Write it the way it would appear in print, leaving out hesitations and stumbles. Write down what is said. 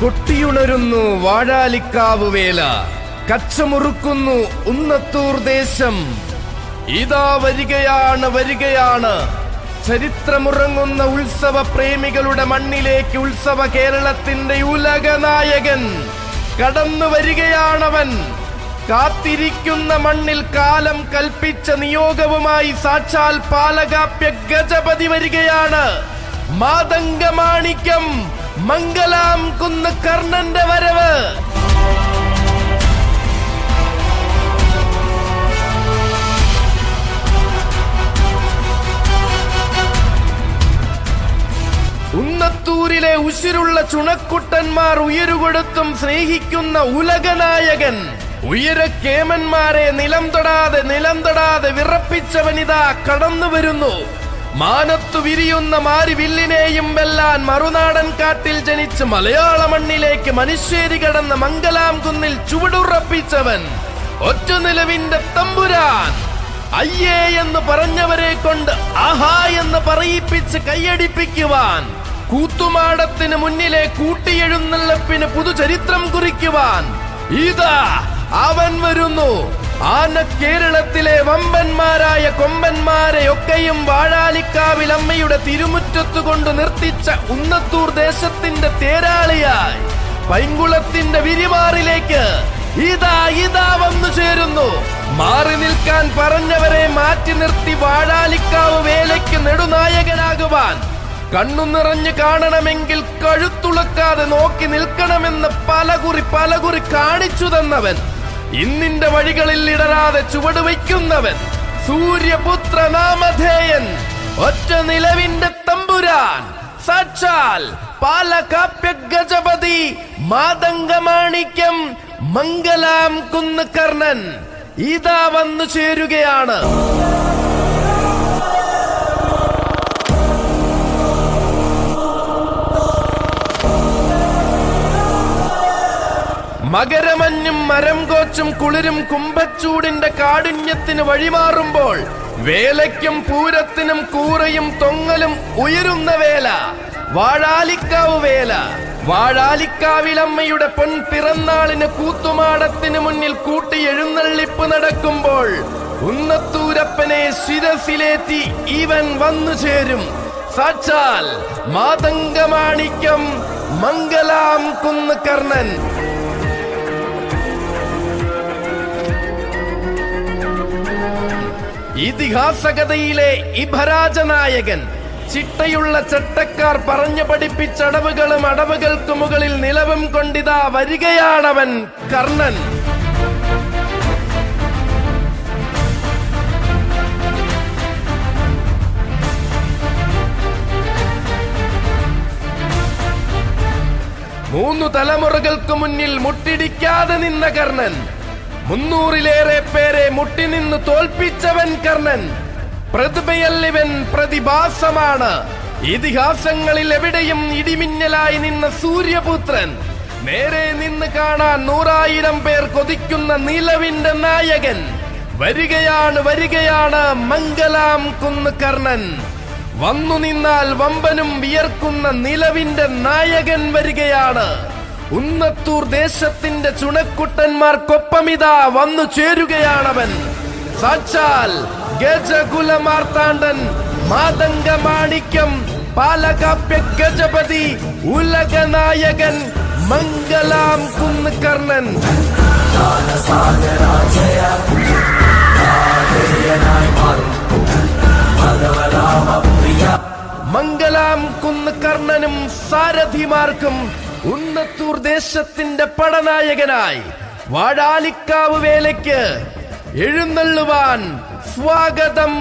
കൊട്ടിയുണരുന്നു വാഴാലിക്കാവ് വേല, കച്ചമുറുക്കുന്നു ഉന്നത്തൂർ ദേശം. ഇതാ വരികയാണ് ചരിത്രമുറങ്ങുന്ന ഉത്സവ പ്രേമികളുടെ മണ്ണിലേക്ക് ഉത്സവ കേരളത്തിന്റെ ഉലകനായകൻ കടന്നു വരികയാണവൻ. കാത്തിരിക്കുന്ന മണ്ണിൽ കാലം കൽപ്പിച്ച നിയോഗവുമായി സാക്ഷാൽ പാലകാപ്യ ഗജപതി വരികയാണ്. മാതംഗമാണിക്യം മംഗലാം കുന്ന് കർണന്റെ വരവ്. ഉന്നത്തൂരിലെ ഉശിരുള്ള ചുണക്കുട്ടന്മാർ ഉയരുകൊടുത്തും സ്നേഹിക്കുന്ന ഉലകനായകൻ. ഉയരക്കേമന്മാരെ നിലം തൊടാതെ വിറപ്പിച്ചവനിതാ കടന്നു വരുന്നു. മാനത്തു വിരിയുന്ന മാരിവില്ലിനെയും വെല്ലാൻ മറുനാടൻ കാട്ടിൽ ജനിച്ച് മലയാള മണ്ണിലേക്ക് മനുഷ്യരി കടന്ന മംഗലാം കുന്നിൽ ചുവടുറപ്പിച്ചവൻ, ഒറ്റ നിലവിന്റെ തമ്പുരാൻ. അയ്യേ എന്ന് പറഞ്ഞവരെ കൊണ്ട് ആഹാ എന്ന് പറയിപ്പിച്ച് കൈയടിപ്പിക്കുവാൻ, കൂത്തുമാടത്തിന് മുന്നിലെ കൂട്ടിയെഴുന്നള്ളപ്പിന് പുതുചരിത്രം കുറിക്കുവാൻ ഇതാ അവൻ വരുന്നു. ആന കേരളത്തിലെ വമ്പന്മാരായ കൊമ്പന്മാരെയൊക്കെയും വാഴാലിക്കാവിൽ അമ്മയുടെ തിരുമുറ്റത്തു കൊണ്ട് നിർത്തിച്ച ഉന്നത്തൂർ ദേശത്തിന്റെ തേരാളിയായി പൈങ്കുളത്തിന്റെ വിരിമാറിലേക്ക് ഇതാ വന്നു ചേരുന്നു. മാറി നിൽക്കാൻ പറഞ്ഞവരെ മാറ്റി നിർത്തി വാഴാലിക്കാവ് വേലയ്ക്ക് നെടുനായകനാകുവാൻ, കണ്ണു നിറഞ്ഞു കാണണമെങ്കിൽ കഴുത്തുളക്കാതെ നോക്കി നിൽക്കണമെന്ന് പലകുറി കാണിച്ചു തന്നവൻ, ഇന്നിന്റെ വഴികളിൽ ഇടരാതെ ചുവടുവയ്ക്കുന്നവൻ, സൂര്യപുത്ര നാമധേയൻ, ഒറ്റ നിലവിന്റെ തമ്പുരാൻ, സാക്ഷാൽ പാലകാപ്യ ഗജപതി, മാതംഗമാണിക്യം മംഗലാം കുന്ന് കർണൻ ഇതാ വന്നു ചേരുകയാണ്. മകരമഞ്ഞും മരം കോച്ചും കുളിരും കുംഭച്ചൂടിന്റെ കാഠിന്യത്തിന് വഴിമാറുമ്പോൾ വേലയ്ക്കും പൂരത്തിനും കൂറയും തൊങ്ങലും ഉയരുന്ന വേല വാഴാലിക്കാവ് വേല. വാഴാലിക്കാവിലമ്മയുടെ പൊൻപിറന്നാളിന് കൂത്തുമാടത്തിന് മുന്നിൽ കൂട്ടി എഴുന്നള്ളിപ്പ് നടക്കുമ്പോൾ ഉന്നത്തൂരപ്പനെ ശിരസിലേറ്റി ഇവൻ വന്നു ചേരും. സാക്ഷാൽ മാതംഗമാണിക്യം മംഗലാം കുന്ന് കർണൻ. ഇതിഹാസകഥയിലെ ഇഭരാജനായകൻ, ചിട്ടയുള്ള ചട്ടക്കാർ പറഞ്ഞു പഠിപ്പിച്ച അടവുകളും അടവുകൾക്ക് മുകളിൽ നിലവും കൊണ്ടിതാ വരികയാണവൻ കർണൻ. മൂന്നു തലമുറകൾക്ക് മുന്നിൽ മുട്ടിടിക്കാതെ നിന്ന കർണൻ, 300-ലേറെ പേരെ മുട്ടിനിന്ന് തോൽപ്പിച്ചവൻ കർണൻ. പ്രതിഭയല്ലിവൻ പ്രതിഭാസമാണ്. ഇതിഹാസങ്ങളിൽ എവിടെയും ഇടിമിന്നലായി നിന്ന സൂര്യപുത്രൻ, നേരെ നിന്ന് കാണാൻ 100,000 പേർ കൊതിക്കുന്ന നിലവിന്റെ നായകൻ വരികയാണ് മംഗലാം കുന്ന് കർണൻ. വന്നു നിന്നാൽ വമ്പനും വിയർക്കുന്ന നിലവിന്റെ നായകൻ വരികയാണ്. ഉന്നത്തൂർ ദേശത്തിന്റെ ചുണക്കുട്ടന്മാർക്കൊപ്പമിതാ വന്നു ചേരുകയാണവൻ, സാക്ഷാൽ ഗജകുലമാർത്താണ്ഡൻ, മാതംഗമാണിക്യം പാലകാപ്യ ഗജപതി, ഉലകനായകൻ മംഗലാം കുന്ന് കർണൻ. മംഗലാം കുന്ന് കർണനും സാരഥിമാർക്കും ഉന്നത്തൂർ ദേശത്തിന്റെ പടനായകനായി വാഴാലിക്കാവ് വേലയ്ക്ക് എഴുന്നള്ളുവാൻ സ്വാഗതം.